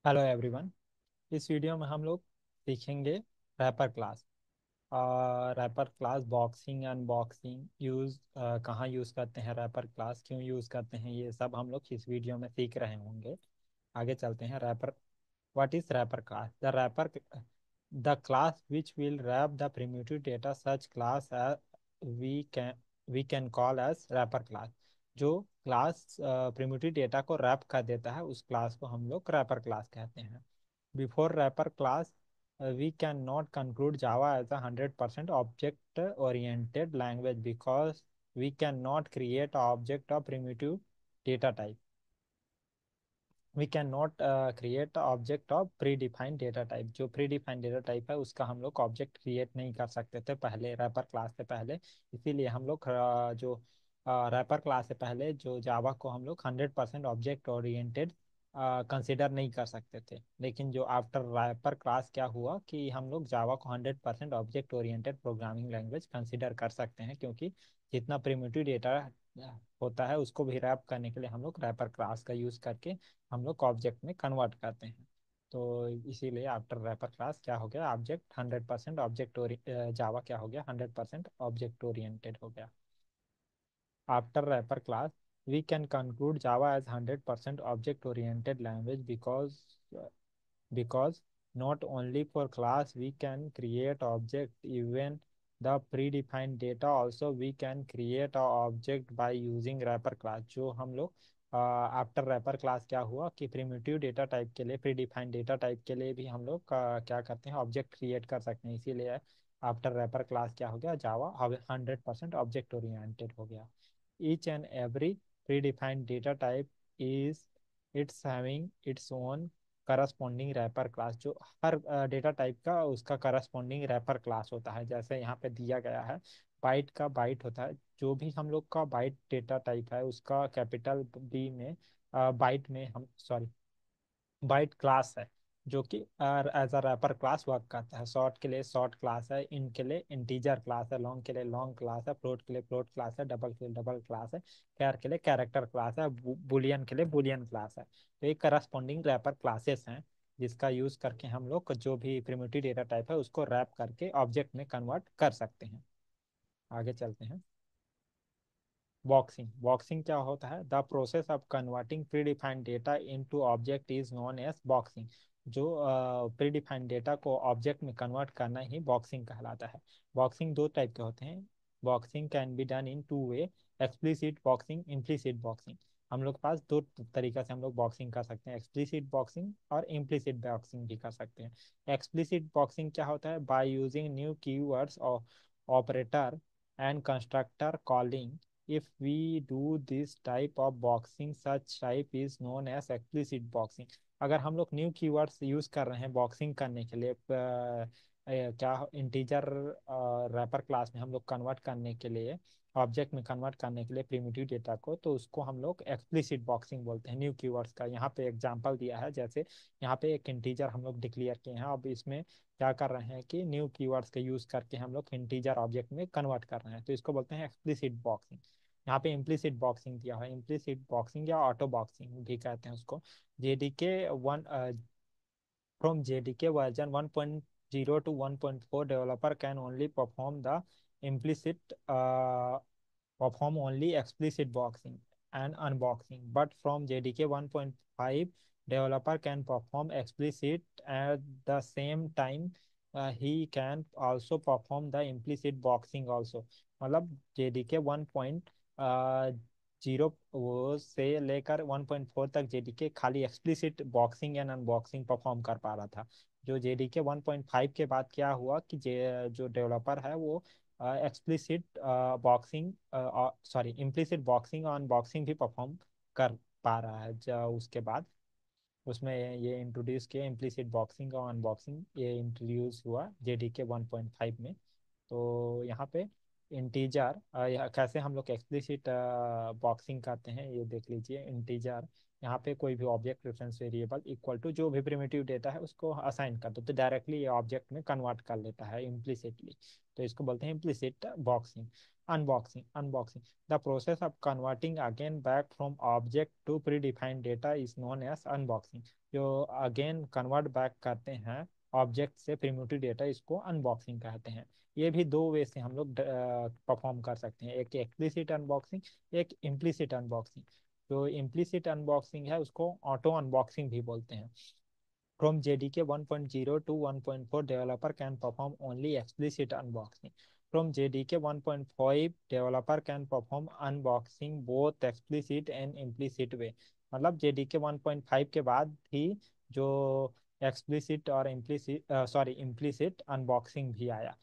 Hello everyone. इस video में हम लोग सीखेंगे wrapper class. Wrapper class boxing unboxing कहाँ यूज़ करते हैं, रैपर क्लास क्यों यूज़ करते हैं, ये सब हम लोग इस वीडियो में सीख रहे होंगे। आगे चलते हैं। Wrapper what is wrapper class? The class which will wrap the primitive data such class we can we can call as wrapper class. जो क्लास प्रिमिटिव डेटा को रैप कर देता है उस क्लास को हम लोग रैपर क्लास कहते हैं। Before wrapper class, we cannot conclude Java as a 100% object-oriented language because we cannot create a object of primitive data type. We cannot create a object of predefined data type. जो predefined data type है उसका हम लोग object create नहीं कर सकते थे पहले, रैपर क्लास से पहले। इसीलिए हम लोग जो रैपर क्लास से पहले जो जावा को हम लोग 100% ऑब्जेक्ट ओरिएंटेड कंसिडर नहीं कर सकते थे। लेकिन जो आफ्टर रैपर क्लास क्या हुआ कि हम लोग जावा को 100% object oriented programming language consider कर सकते हैं, क्योंकि जितना प्रिमिटिव डेटा होता है उसको भी रैप करने के लिए हम लोग रैपर क्लास का यूज़ करके हम लोग ऑब्जेक्ट में कन्वर्ट करते हैं। तो इसीलिए आफ्टर रैपर क्लास क्या हो गया, ऑब्जेक्ट 100% ऑब्जेक्ट जावा क्या हो गया, 100% ऑब्जेक्ट ओरिएंटेड हो गया। After wrapper class, we can conclude Java as 100% object-oriented language because not only for class we can create object, even the predefined data also we can create a object by using wrapper class। जो हम लोग after wrapper class क्या हुआ कि primitive data type के लिए, predefined data type के लिए भी हम लोग क्या करते हैं, ऑब्जेक्ट क्रिएट कर सकते हैं। इसीलिए आफ्टर रैपर क्लास क्या हो गया, जावा 100% ऑब्जेक्ट ओरिएंटेड हो गया। each and every predefined data type is it's having its own corresponding wrapper class. जो हर डेटा टाइप का उसका करस्पॉन्डिंग रैपर क्लास होता है। जैसे यहाँ पे दिया गया है, बाइट का बाइट होता है। जो भी हम लोग का बाइट डेटा टाइप है उसका कैपिटल बी में बाइट में हम सॉरी बाइट क्लास है, जो कि as a wrapper class work करता है। शॉर्ट के लिए शॉर्ट क्लास है, इन के लिए इंटीजर क्लास है, लॉन्ग के लिए लॉन्ग क्लास है, फ्लोट के लिए फ्लोट क्लास है, डबल के लिए डबल क्लास है, कैर के लिए कैरेक्टर क्लास है, बुलियन के लिए बुलियन क्लास है। तो ये करस्पॉन्डिंग रैपर क्लासेस हैं जिसका यूज करके हम लोग जो भी प्रिमिटिव डेटा टाइप है उसको रैप करके ऑब्जेक्ट में कन्वर्ट कर सकते हैं। आगे चलते हैं। बॉक्सिंग बॉक्सिंग क्या होता है? The process of converting predefined data into object is known as boxing. जो प्री डिफाइंड डेटा को ऑब्जेक्ट में कन्वर्ट करना ही बॉक्सिंग कहलाता है। बॉक्सिंग दो टाइप के होते हैं। Boxing can be done in two way, explicit boxing, implicit boxing. हम लोग के पास दो तरीका से हम लोग बॉक्सिंग कर सकते हैं, एक्सप्लिसिट बॉक्सिंग और इम्प्लिसिट बॉक्सिंग भी कर सकते हैं। एक्सप्लिसिट बॉक्सिंग क्या होता है? बाय यूजिंग न्यू कीवर्ड्स और operator and constructor calling. If we do this type of boxing, such type is known as explicit boxing। अगर हम लोग न्यू कीवर्ड्स यूज कर रहे हैं बॉक्सिंग करने के लिए, क्या इंटीजर रैपर क्लास में हम लोग कन्वर्ट करने के लिए, ऑब्जेक्ट में कन्वर्ट करने के लिए प्रिमिटिव डेटा को, तो उसको हम लोग एक्सप्लिसिट बॉक्सिंग बोलते हैं न्यू कीवर्ड्स का। यहाँ पे एग्जांपल दिया है, जैसे यहाँ पे एक इंटीजर हम लोग डिक्लेयर किए हैं, अब इसमें क्या कर रहे हैं कि न्यू कीवर्ड्स का यूज करके हम लोग इंटीजर ऑब्जेक्ट में कन्वर्ट कर रहे हैं, तो इसको बोलते हैं एक्सप्लिसिट बॉक्सिंग। यहाँ पे इम्प्लिसिट बॉक्सिंग दिया है, इम्प्लिसिट बॉक्सिंग या ऑटो बॉक्सिंग भी कहते हैं उसको। JDK one From JDK version 1.0 to 1.4, developer can only implicit perform only explicit boxing and unboxing. But from JDK 1.5, developer can perform explicit at the same time. He can also perform the implicit boxing also। मतलब JDK 1.0 से लेकर 1.4 तक JDK खाली explicit boxing and unboxing perform कर पा रहा था। जो जेडीके 1.5 के बाद क्या हुआ कि जो डेवलपर है वो explicit boxing sorry implicit boxing और अनबॉक्सिंग भी परफॉर्म कर पा रहा है। उसके बाद उसमें ये इंट्रोड्यूस किया इम्प्लिसिट बॉक्सिंग और अनबॉक्सिंग, ये इंट्रोड्यूस हुआ जेडीके 1.5 में। तो यहाँ पे इंटीजर कैसे हम लोग एक्सप्लिसिट बॉक्सिंग करते हैं ये देख लीजिए। इंटीजर यहाँ पे कोई भी object reference variable equal to जो भी प्रिमिटिव डेटा है उसको असाइन कर दो तो डायरेक्टली ये ऑब्जेक्ट में कन्वर्ट कर लेता है इम्प्लिसिटली। तो इसको बोलते हैं implicit boxing. Unboxing the process of converting again back from object to predefined data is known as unboxing. जो अगेन कन्वर्ट बैक करते हैं ऑब्जेक्ट से प्रिमिटिव डेटा, इसको अनबॉक्सिंग कहते हैं। ये भी दो वे से हम लोग परफॉर्म कर सकते हैं, एक एक्सप्लिसिट अनबॉक्सिंग, एक इम्प्लिसिट अनबॉक्सिंग। जो इम्प्लिसिट अनबॉक्सिंग है उसको ऑटो अनबॉक्सिंग भी बोलते हैं। From JDK 1.0 to 1.4, developer can perform only explicit unboxing. From JDK 1.5, developer can perform unboxing both explicit and implicit way। मतलब JDK 1.5 के बाद ही जो एक्सप्लिसिट और इम्प्लिसिट अनबॉक्सिंग भी आया।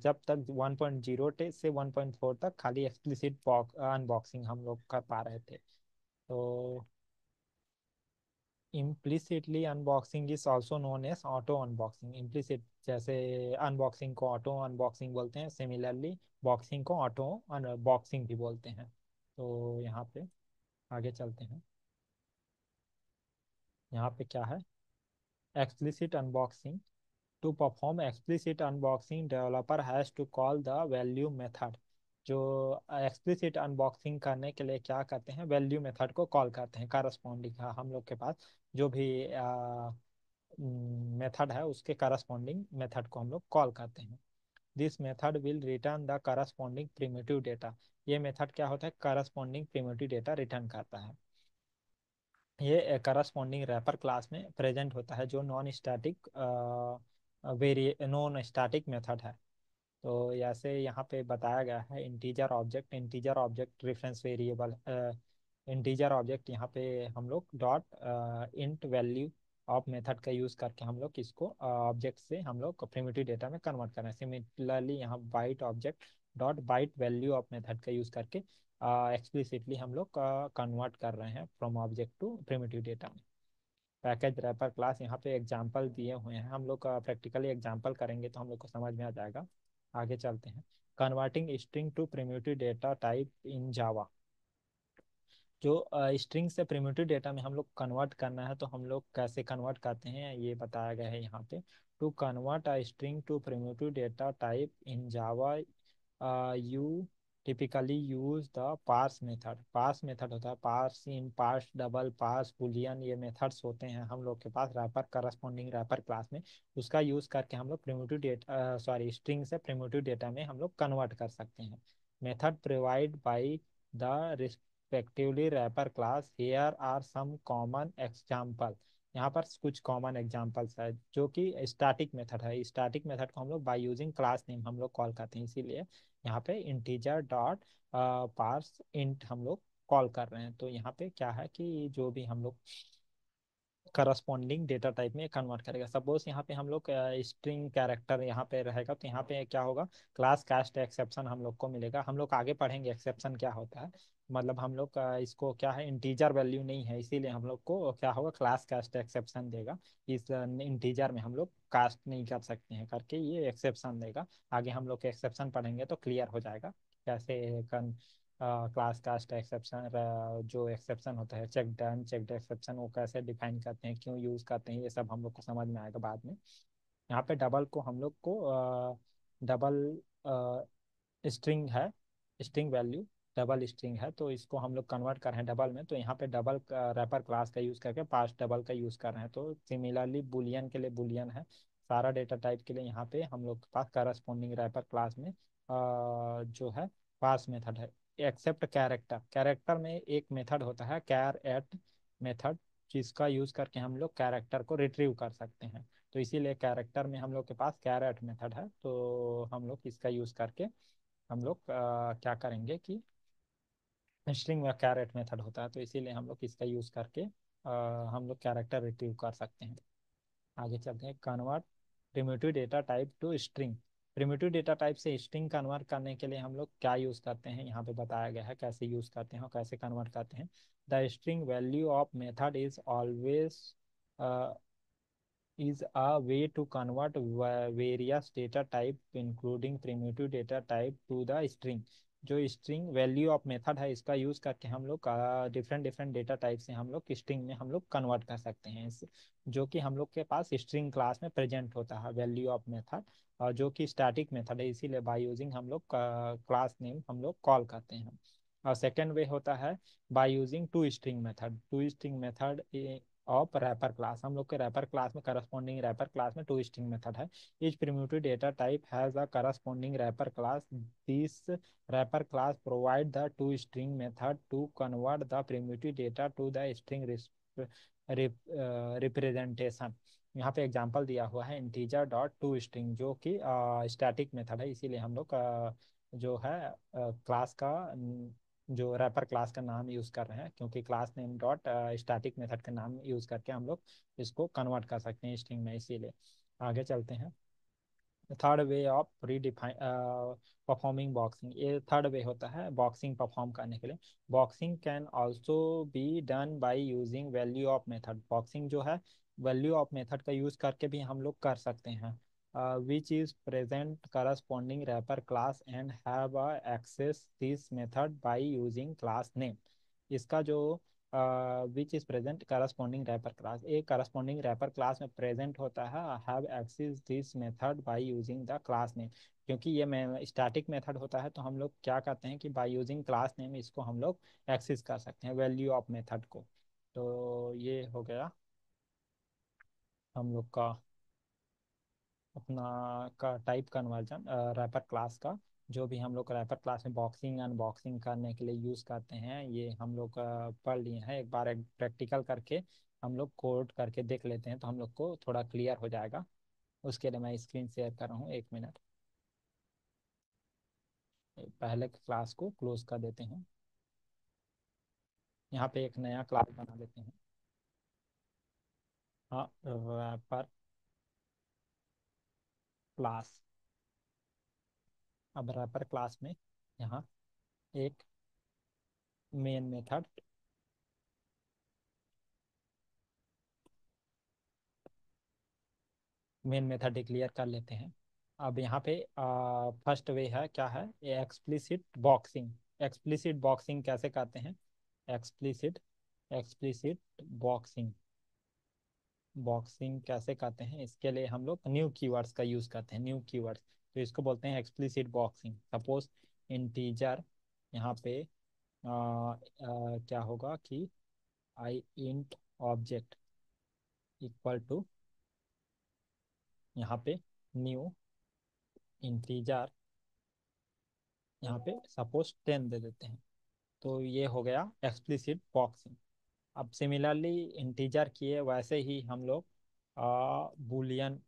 जब तक 1.0 से 1.4 तक खाली एक्सप्लिसिट अनबॉक्सिंग हम लोग कर पा रहे थे। तो implicitly unboxing is also known as auto unboxing। implicit जैसे अनबॉक्सिंग को ऑटो अनबॉक्सिंग बोलते हैं, सिमिलरली बॉक्सिंग को ऑटो अनबॉक्सिंग भी बोलते हैं। तो यहाँ पे आगे चलते हैं। यहाँ पे क्या है, explicit unboxing. To perform explicit unboxing developer has to call the value method. जो एक्सप्लिसिट अनबॉक्सिंग करने के लिए क्या करते हैं, वैल्यू मेथड को कॉल करते हैं। करस्पॉन्डिंग हम लोग के पास जो भी मेथड है उसके करस्पॉन्डिंग मेथड को हम लोग कॉल करते हैं। This method will return the corresponding primitive data. ये मेथड क्या होता है, करस्पॉन्डिंग प्रिमिटिव डेटा रिटर्न करता है। ये करस्पॉन्डिंग रैपर क्लास में प्रेजेंट होता है, जो नॉन स्टैटिक मेथड है। तो ऐसे यहाँ पे बताया गया है integer object reference variable. Integer object यहाँ पे हम लोग dot int value of method का यूज़ करके हम लोग इसको ऑब्जेक्ट से हम लोग प्रिमिटिव डेटा में कन्वर्ट कर रहे हैं। सिमिलरली यहाँ byte object dot byte value of method का यूज़ करके एक्सप्लिसिटली हम लोग कन्वर्ट कर रहे हैं from object to primitive data में। पैकेज रैपर क्लास यहाँ पे एग्जाम्पल दिए हुए हैं, हम लोग प्रैक्टिकली एग्जाम्पल करेंगे तो हम लोग को समझ में आ जाएगा। आगे चलते हैं। Converting string to primitive data type in Java. जो स्ट्रिंग से प्रिमिटिव डेटा में हम लोग कन्वर्ट करना है तो हम लोग कैसे कन्वर्ट करते हैं ये बताया गया है यहाँ पे। To convert a string to primitive data type in Java you typically use the parse method. Parse method होता है, parse in, parse double, parse boolean, ये मेथड्स होते हैं हम लोग के पास रैपर करस्पॉन्डिंग रैपर क्लास में। उसका यूज करके हम लोग प्रिमिटिव डेटा स्ट्रिंग से प्रिमिटिव डेटा में हम लोग कन्वर्ट कर सकते हैं। Method provide by the respectively wrapper class। Here are some common example। यहाँ पर कुछ कॉमन एग्जांपल्स है जो कि स्टैटिक मेथड है। स्टैटिक मेथड को हम लोग बाय यूजिंग क्लास नेम हम लोग कॉल करते हैं, इसीलिए यहाँ पे इंटीजर डॉट पार्स इंट हम लोग कॉल कर रहे हैं। तो यहाँ पे क्या है कि जो भी हम लोग करस्पॉन्डिंग डेटा टाइप में कन्वर्ट करेगा। सपोज यहाँ पे हम लोग स्ट्रिंग कैरेक्टर यहाँ पे रहेगा तो यहाँ पे क्या होगा, क्लास कास्ट एक्सेप्शन हम लोग को मिलेगा। हम लोग आगे पढ़ेंगे एक्सेप्शन क्या होता है। मतलब हम लोग इसको क्या है, इंटीजर वैल्यू नहीं है इसीलिए हम लोग को क्या होगा, क्लास कास्ट एक्सेप्शन देगा। इस इंटीजर में हम लोग कास्ट नहीं कर सकते हैं करके ये एक्सेप्शन देगा। आगे हम लोग एक्सेप्शन पढ़ेंगे तो क्लियर हो जाएगा कैसे क्लास कास्ट एक्सेप्शन, जो एक्सेप्शन होता है चेक डन चेक एक्सेप्शन, वो कैसे डिफाइन करते हैं, क्यों यूज करते हैं, ये सब हम लोग को समझ में आएगा बाद में। यहाँ पे डबल को हम लोग को डबल स्ट्रिंग है, स्ट्रिंग वैल्यू डबल स्ट्रिंग है तो इसको हम लोग कन्वर्ट कर रहे हैं डबल में। तो यहाँ पे डबल रैपर क्लास का यूज़ करके पास डबल का यूज़ कर रहे हैं। तो सिमिलरली बुलियन के लिए बुलियन है, सारा डेटा टाइप के लिए यहाँ पे हम लोग के पास करस्पॉन्डिंग रैपर क्लास में जो है पास मेथड है। एक्सेप्ट कैरेक्टर, कैरेक्टर में एक मेथड होता है कैर एट मेथड, जिसका यूज़ करके हम लोग कैरेक्टर को रिट्रीव कर सकते हैं। तो इसीलिए कैरेक्टर में हम लोग के पास कैर एट मेथड है, तो हम लोग इसका यूज़ करके हम लोग क्या करेंगे कि स्ट्रिंग में कैरेट मेथड होता है तो इसीलिए हम लोग इसका यूज़ करके हम लोग कैरेक्टर रिट्रीव कर सकते हैं। आगे चलते हैं। Convert primitive data type two string. Primitive data type से स्ट्रिंग कन्वर्ट करने के लिए हम लोग क्या यूज़ करते हैं, यहाँ पे बताया गया है कैसे यूज़ करते हैं और कैसे कन्वर्ट करते हैं। The string value of method is always is a way to convert various data type including primitive data type to the string। जो स्ट्रिंग वैल्यू ऑफ मेथड है, इसका यूज करके हम लोग डिफरेंट डिफरेंट डेटा टाइप से हम लोग string में हम लोग कन्वर्ट कर सकते हैं जो कि हम लोग के पास स्ट्रिंग क्लास में प्रेजेंट होता है वैल्यू ऑफ मेथड, और जो कि स्टैटिक मेथड है, इसीलिए बाय यूजिंग हम लोग क्लास नेम हम लोग कॉल करते हैं। और सेकेंड वे होता है by using to string method of wrapper class. हम लोग के रैपर क्लास में करस्पॉन्डिंग रैपर क्लास में टू स्ट्रिंग मेथड है। Each primitive data type has a corresponding wrapper class. This wrapper class provide the to string method to convert the primitive data to the string representation. यहाँ पे example दिया हुआ है integer dot to string, जो कि static method है, इसीलिए हम लोग जो है क्लास का जो रैपर क्लास का नाम यूज़ कर रहे हैं, क्योंकि class name dot static method का नाम यूज़ करके हम लोग इसको कन्वर्ट कर सकते हैं स्ट्रिंग में, इसीलिए। आगे चलते हैं। Third way of predefine performing boxing, ये थर्ड वे होता है बॉक्सिंग परफॉर्म करने के लिए। Boxing can also be done by using value of method. Boxing जो है वैल्यू ऑफ मेथड का यूज करके भी हम लोग कर सकते हैं, which is present corresponding wrapper class and have access this method by using class name. इसका जो which is present corresponding wrapper class, एक करस्पॉन्डिंग रैपर क्लास में प्रेजेंट होता है, have access this method by using the class name. क्योंकि ये मैं static method होता है, तो हम लोग क्या करते हैं कि बाय यूजिंग क्लास नेम इसको हम लोग एक्सेस कर सकते हैं वैल्यू ऑफ मेथड को। तो ये हो गया हम लोग का अपना का टाइप कन्वर्जन रैपर क्लास का। जो भी हम लोग रैपर क्लास में बॉक्सिंग अनबॉक्सिंग करने के लिए यूज़ करते हैं, ये हम लोग पढ़ लिए हैं। एक बार एक प्रैक्टिकल करके हम लोग कोड करके देख लेते हैं, तो हम लोग को थोड़ा क्लियर हो जाएगा। उसके लिए मैं स्क्रीन शेयर कर रहा हूँ, 1 मिनट। पहले क्लास को क्लोज कर देते हैं। यहाँ पे एक नया क्लास बना देते हैं। हाँ, रैपर क्लास। अब रैपर क्लास में यहाँ एक मेन मेथड डिक्लेयर कर लेते हैं। अब यहाँ पे फर्स्ट वे है, क्या है, एक्सप्लिसिट बॉक्सिंग। एक्सप्लिसिट बॉक्सिंग कैसे करते हैं? एक्सप्लिसिट एक्सप्लिसिट बॉक्सिंग बॉक्सिंग कैसे करते हैं? इसके लिए हम लोग न्यू कीवर्ड्स का यूज़ करते हैं, न्यू कीवर्ड्स। तो इसको बोलते हैं एक्सप्लिसिट बॉक्सिंग। सपोज इंटीजर, यहाँ पे क्या होगा कि आई इंट ऑब्जेक्ट इक्वल टू, यहाँ पे न्यू इंटीजर, यहाँ पे सपोज 10 दे देते हैं। तो ये हो गया एक्सप्लिसिट बॉक्सिंग। अब सिमिलरली इंटीजर किए वैसे ही हम लोग बुलियन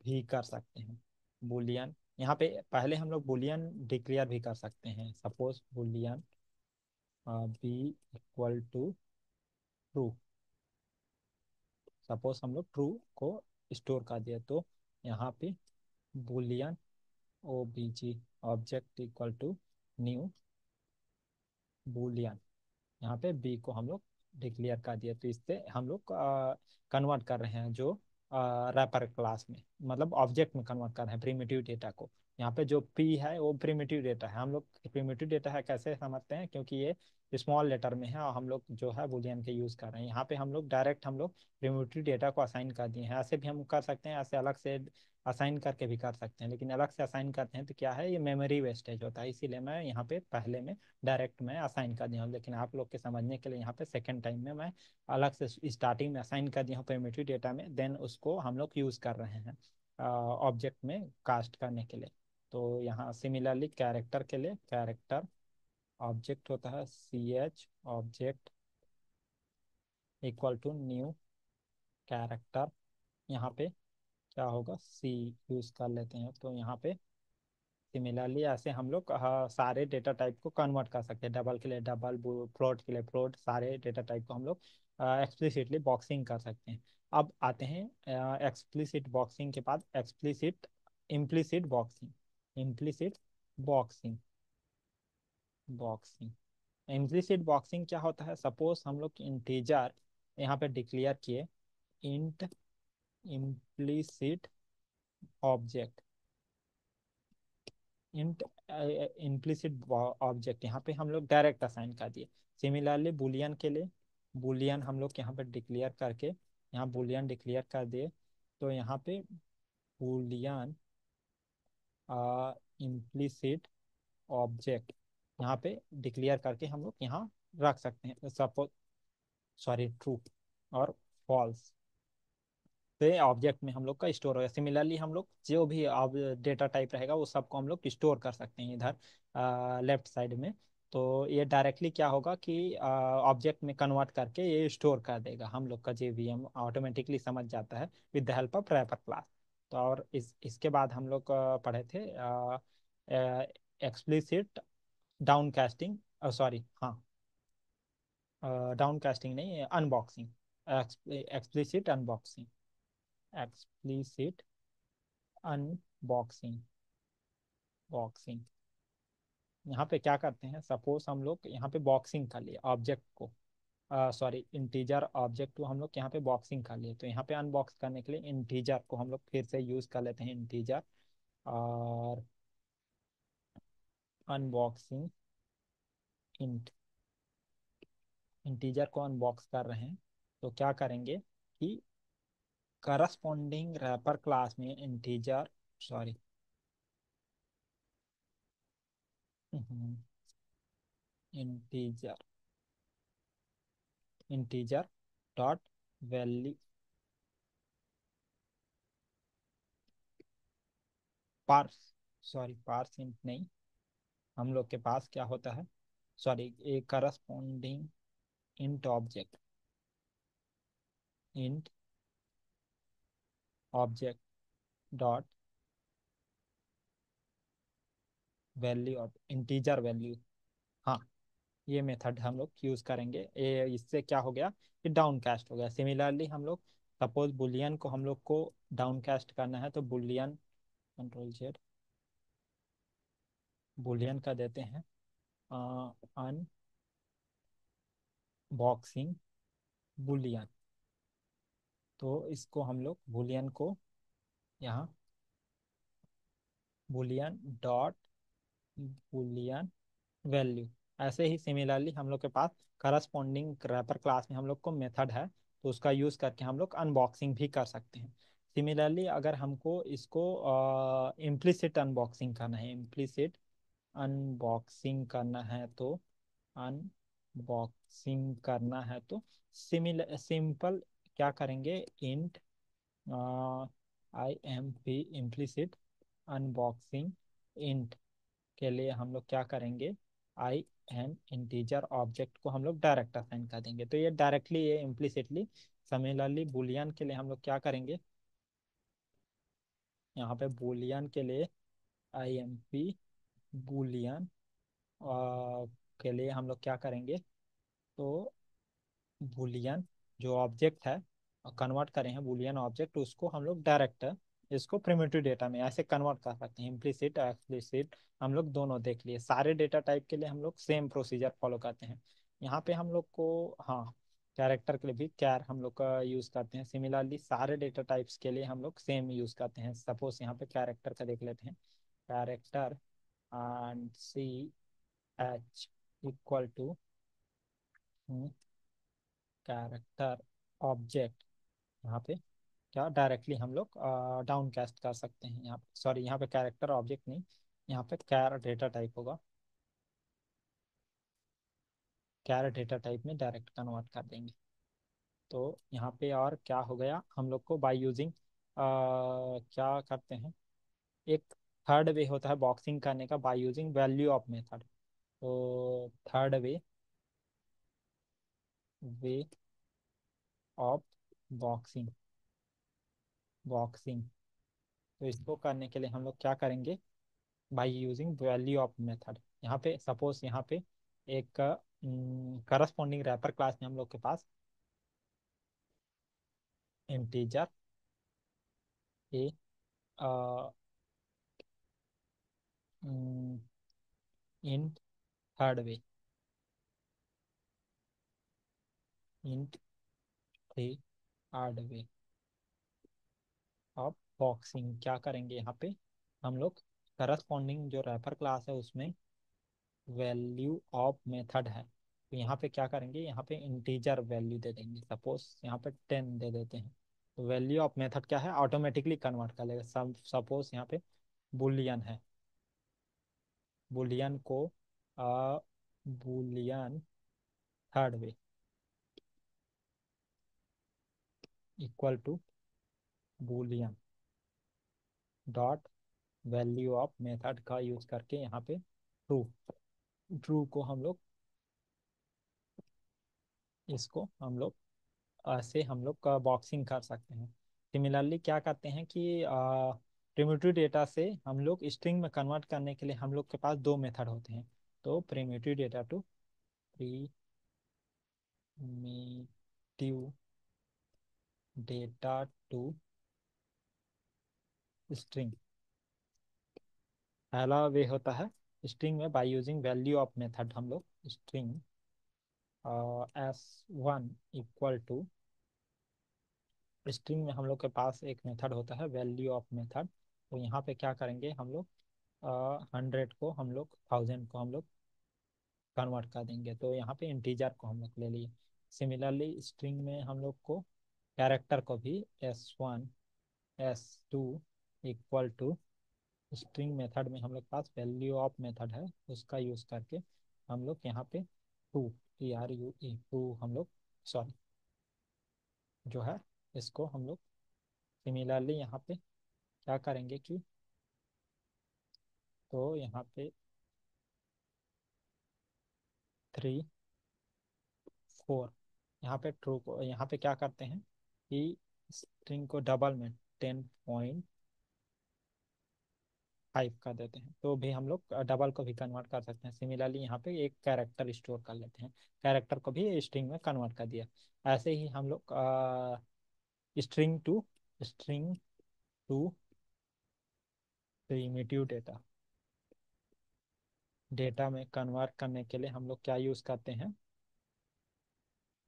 भी कर सकते हैं। बुलियन, यहाँ पे पहले हम लोग बुलियन डिक्लेयर भी कर सकते हैं। Suppose boolean B equal to true. Suppose हम लोग ट्रू को स्टोर कर दिया, तो यहाँ पे boolean O B G object equal to new boolean, यहाँ पे बी को हम लोग डिक्लेयर कर दिया। तो इससे हम लोग कन्वर्ट कर रहे हैं जो रैपर क्लास में, मतलब ऑब्जेक्ट में कन्वर्ट कर रहे हैं प्रिमिटिव डेटा को। यहाँ पे जो पी है वो प्रिमिटिव डेटा है। हम लोग प्रिमिटिव डेटा है कैसे समझते हैं? क्योंकि ये स्मॉल लेटर में है और हम लोग जो है बुलियन के यूज़ कर रहे हैं। यहाँ पे हम लोग डायरेक्ट हम लोग प्रिमिटिव डेटा को असाइन कर दिए हैं। ऐसे भी हम कर सकते हैं, ऐसे अलग से असाइन करके भी कर सकते हैं, लेकिन अलग से असाइन करते हैं तो क्या है, ये मेमोरी वेस्टेज होता है। इसीलिए मैं यहाँ पे पहले में डायरेक्ट मैं असाइन कर दिया हूँ, लेकिन आप लोग के समझने के लिए यहाँ पे सेकेंड टाइम में मैं अलग से स्टार्टिंग में असाइन कर दिया हूँ प्रिमिटिव डेटा में, देन उसको हम लोग यूज़ कर रहे हैं ऑब्जेक्ट में कास्ट करने के लिए। तो यहाँ सिमिलरली कैरेक्टर के लिए, कैरेक्टर ऑब्जेक्ट होता है C H object equal to new character. यहाँ पे क्या होगा, सी यूज़ कर लेते हैं। तो यहाँ पे सिमिलरली ऐसे हम लोग सारे डेटा टाइप को कन्वर्ट कर सकते हैं। डबल के लिए डबल, फ्लोट के लिए फ्लोट, सारे डेटा टाइप को हम लोग एक्सप्लिसिटली बॉक्सिंग कर सकते हैं। अब आते हैं एक्सप्लिसिट बॉक्सिंग के बाद explicit implicit boxing. Implicit boxing boxing implicit boxing क्या होता है? सपोज हम लोग इंटीजर यहाँ पे डिक्लेयर किए int implicit object, int implicit object यहाँ पे हम लोग डायरेक्ट असाइन कर दिए। सिमिलरली बुलियन के लिए, बुलियन हम लोग यहाँ पे डिक्लेयर करके, यहाँ बुलियन डिक्लेयर कर दिए, तो यहाँ पे बुलियन इम्प्लिसिट ऑब्जेक्ट यहाँ पे डिक्लेयर करके हम लोग यहाँ रख सकते हैं, सपोज सॉरी ट्रू और फॉल्स। तो ये ऑब्जेक्ट में हम लोग का स्टोर होगा। सिमिलरली हम लोग जो भी अब डेटा टाइप रहेगा वो सबको हम लोग स्टोर कर सकते हैं इधर लेफ्ट साइड में। तो ये डायरेक्टली क्या होगा कि ऑब्जेक्ट में कन्वर्ट करके ये स्टोर कर देगा, हम लोग का जेवीएम ऑटोमेटिकली समझ जाता है with the help of wrapper class. तो और इसके बाद हम लोग पढ़े थे एक्सप्लिसिट डाउन कास्टिंग, सॉरी हाँ, डाउन कास्टिंग नहीं, unboxing, explicit unboxing, explicit unboxing, boxing. यहाँ पे क्या करते हैं, सपोज हम लोग यहाँ पे बॉक्सिंग कर लिए ऑब्जेक्ट को, सॉरी इंटीजर ऑब्जेक्ट को हम लोग यहाँ पे बॉक्सिंग कर लिए, तो यहाँ पे अनबॉक्स करने के लिए इंटीजर को हम लोग फिर से यूज कर लेते हैं, इंटीजर और अनबॉक्सिंग इंट, इंटीजर को अनबॉक्स कर रहे हैं तो क्या करेंगे कि करस्पॉन्डिंग रैपर क्लास में integer, sorry integer, integer dot value, parse, sorry parse int नहीं, हम लोग के पास क्या होता है, sorry a corresponding int object, int object dot value of integer value. हाँ, ये मेथड हम लोग यूज करेंगे। ये इससे क्या हो गया कि डाउन कास्ट हो गया। सिमिलरली हम लोग सपोज बुलियन को हम लोग को डाउन कास्ट करना है, तो बुलियन कंट्रोल जेड, बुलियन का देते हैं अनबॉक्सिंग बुलियन। तो इसको हम लोग बुलियन को यहाँ बुलियन डॉट बुलियन वैल्यू, ऐसे ही सिमिलरली हम लोग के पास करस्पॉन्डिंग रैपर क्लास में हम लोग को मेथड है, तो उसका यूज करके हम लोग अनबॉक्सिंग भी कर सकते हैं। सिमिलरली अगर हमको इसको इम्प्लिसिट अनबॉक्सिंग करना है, इम्प्लिसिट अनबॉक्सिंग करना है, तो अनबॉक्सिंग करना है तो सिंपल क्या करेंगे, int I am P implicit unboxing int के लिए हम लोग क्या करेंगे, आई एन इंटीजर ऑब्जेक्ट को हम लोग डायरेक्ट असाइन कर देंगे, तो ये डायरेक्टली ये इम्प्लिसिटली। सिमिलरली बुलियन के लिए हम लोग क्या करेंगे, यहाँ पे बुलियन के लिए आई एम पी बुलियन के लिए हम लोग क्या करेंगे, तो बुलियन जो ऑब्जेक्ट है कन्वर्ट करें हैं बुलियन ऑब्जेक्ट, उसको हम लोग डायरेक्ट इसको प्रिमिटिव डेटा में ऐसे कन्वर्ट कर सकते हैं, इम्प्लिसिट एक्सप्लिसिट हम लोग दोनों देख लिए। सारे डेटा टाइप के लिए हम लोग सेम प्रोसीजर फॉलो करते हैं। यहाँ पे हम लोग को हाँ, कैरेक्टर के लिए भी कैर हम लोग का यूज़ करते हैं। सिमिलरली सारे डेटा टाइप्स के लिए हम लोग सेम यूज़ करते हैं। सपोज यहाँ पे कैरेक्टर का देख लेते हैं, character and C H equal to character object, यहाँ पे क्या डायरेक्टली हम लोग डाउन कास्ट कर सकते हैं। यहाँ सॉरी यहाँ पे कैरेक्टर ऑब्जेक्ट नहीं, यहाँ पे कैर डेटा टाइप होगा, कैर डेटा टाइप में डायरेक्ट कन्वर्ट कर देंगे। तो यहाँ पे और क्या हो गया, हम लोग को बाय यूजिंग क्या करते हैं, एक थर्ड वे होता है बॉक्सिंग करने का, by using value of method. तो third way, way of boxing, boxing, तो इसको करने के लिए हम लोग क्या करेंगे, by using value of method. यहाँ पे सपोज यहाँ पे एक करस्पॉन्डिंग रैपर क्लास में हम लोग के पास integer A int third way, int three third way, of boxing क्या करेंगे यहाँ पे हम लोग, करस्पॉन्डिंग जो रैपर क्लास है उसमें वैल्यू ऑफ मेथड है, तो यहाँ पे क्या करेंगे, यहाँ पे इंटीजर वैल्यू दे देंगे। सपोज यहाँ पे 10 दे देते हैं, तो वैल्यू ऑफ मेथड क्या है, ऑटोमेटिकली कन्वर्ट कर लेगा। सपोज यहाँ पे बुलियन है, बुलियन को boolean third way equal to boolean dot value of method का यूज करके यहाँ पे ट्रू, ट्रू को हम लोग, इसको हम लोग ऐसे हम लोग का बॉक्सिंग कर सकते हैं। सिमिलरली क्या करते हैं कि प्रिमिटिव डेटा से हम लोग स्ट्रिंग में कन्वर्ट करने के लिए हम लोग के पास दो मेथड होते हैं। तो primitive data to primitive data to string, पहला वे होता है स्ट्रिंग में by using value of method, हम लोग string s1 equal to, string में हम लोग के पास एक मेथड होता है वैल्यू ऑफ मेथड, तो यहाँ पे क्या करेंगे हम लोग 100 को हम लोग 1000 को हम लोग कन्वर्ट कर देंगे, तो यहाँ पे इंटीजर को हम लोग ले लिए। सिमिलरली स्ट्रिंग में हम लोग को कैरेक्टर को भी s1 s2 equal to, string method में हम लोग पास वैल्यू ऑफ मेथड है उसका यूज़ करके हम लोग यहाँ पे टू, TRUE टू हम लोग, सॉरी जो है इसको हम लोग सिमिलरली यहाँ पे क्या करेंगे कि, तो यहाँ पे 3 4, यहाँ पे ट्रू को, यहाँ पे क्या करते हैं कि स्ट्रिंग को डबल में 10.5 कर देते हैं, तो भी हम लोग डबल को भी कन्वर्ट कर सकते हैं। सिमिलरली यहाँ पे एक कैरेक्टर स्टोर कर लेते हैं, कैरेक्टर को भी स्ट्रिंग में कन्वर्ट कर दिया। ऐसे ही हम लोग string to primitive data, data में कन्वर्ट करने के लिए हम लोग क्या यूज़ करते हैं,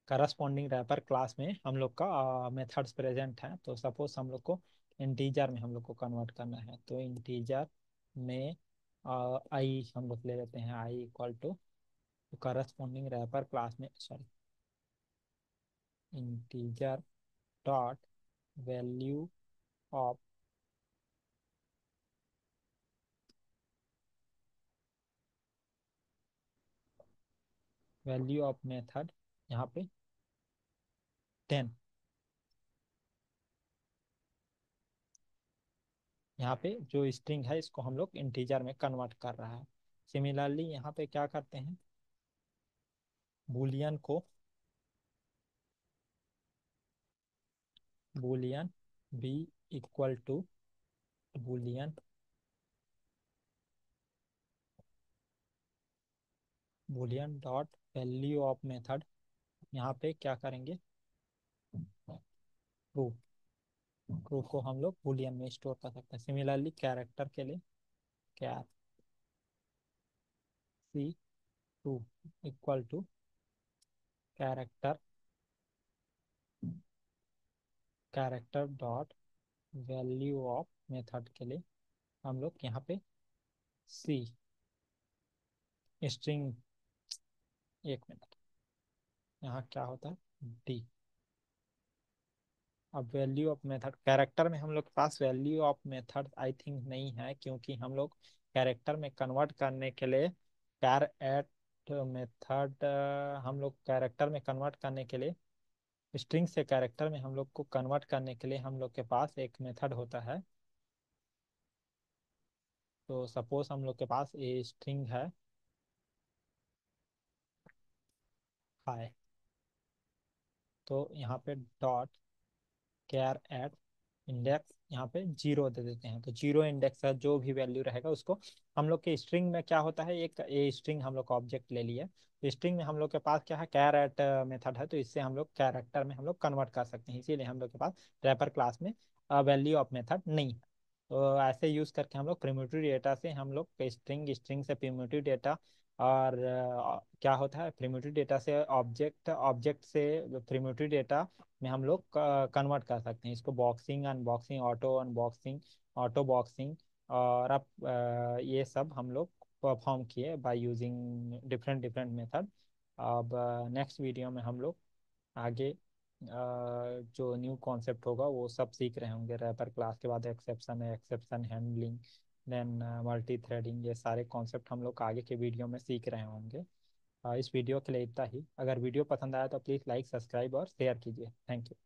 करस्पॉन्डिंग रैपर क्लास में हम लोग का मेथड्स प्रेजेंट हैं। तो सपोज हम लोग को इंटीजर में हम लोग को कन्वर्ट करना है, तो इंटीजर में आई हम लोग ले लेते हैं, I equal to corresponding wrapper class में, sorry integer dot value of, value of method यहाँ पे 10, यहाँ पे जो स्ट्रिंग है इसको हम लोग इंटीजर में कन्वर्ट कर रहा है। सिमिलरली यहाँ पे क्या करते हैं, बूलियन को, boolean B equal to boolean, boolean dot value of method, यहाँ पे क्या करेंगे, ट्रू, ट्रू को हम लोग बूलियन में स्टोर कर सकते हैं। सिमिलरली कैरेक्टर के लिए char C2 equal to character, character dot value of method के लिए हम लोग यहाँ पे सी, स्ट्रिंग, एक मिनट, यहाँ क्या होता है डी। अब वैल्यू ऑफ मेथड, कैरेक्टर में हम लोग के पास value of method I think नहीं है, क्योंकि हम लोग कैरेक्टर में कन्वर्ट करने के लिए कैर एट मेथड, हम लोग कैरेक्टर में कन्वर्ट करने के लिए, स्ट्रिंग से कैरेक्टर में हम लोग को कन्वर्ट करने के लिए हम लोग के पास एक मेथड होता है। तो सपोज हम लोग के पास ये स्ट्रिंग है हाय, तो यहाँ पे डॉट कैर एट इंडेक्स, यहाँ पे 0 दे देते हैं, तो 0 इंडेक्स है, जो भी वैल्यू रहेगा उसको, हम लोग के स्ट्रिंग में क्या होता है, एक ये स्ट्रिंग हम लोग का ऑब्जेक्ट ले लिया, तो स्ट्रिंग में हम लोग के पास क्या है, कैर एट मेथड है, तो इससे हम लोग कैरेक्टर में हम लोग कन्वर्ट कर सकते हैं, इसीलिए हम लोग के पास रैपर क्लास में वैल्यू ऑफ मेथड नहीं है। तो ऐसे यूज करके हम लोग प्रिमिटिव डेटा से हम लोग स्ट्रिंग, स्ट्रिंग से प्रिमिटिव डेटा और क्या होता है, प्रिमिटिव डेटा से ऑब्जेक्ट, ऑब्जेक्ट से प्रिमिटिव डेटा में हम लोग कन्वर्ट कर सकते हैं इसको। Boxing, unboxing, auto unboxing, auto boxing, और अब ये सब हम लोग परफॉर्म किए by using different different method. अब नेक्स्ट वीडियो में हम लोग आगे जो न्यू कॉन्सेप्ट होगा वो सब सीख रहे होंगे। रैपर क्लास के बाद एक्सेप्शन है, exception handling, then multi threading, ये सारे कॉन्सेप्ट हम लोग आगे के वीडियो में सीख रहे होंगे। इस वीडियो के लिए इतना ही। अगर वीडियो पसंद आया तो प्लीज़ लाइक, सब्सक्राइब और शेयर कीजिए। Thank you.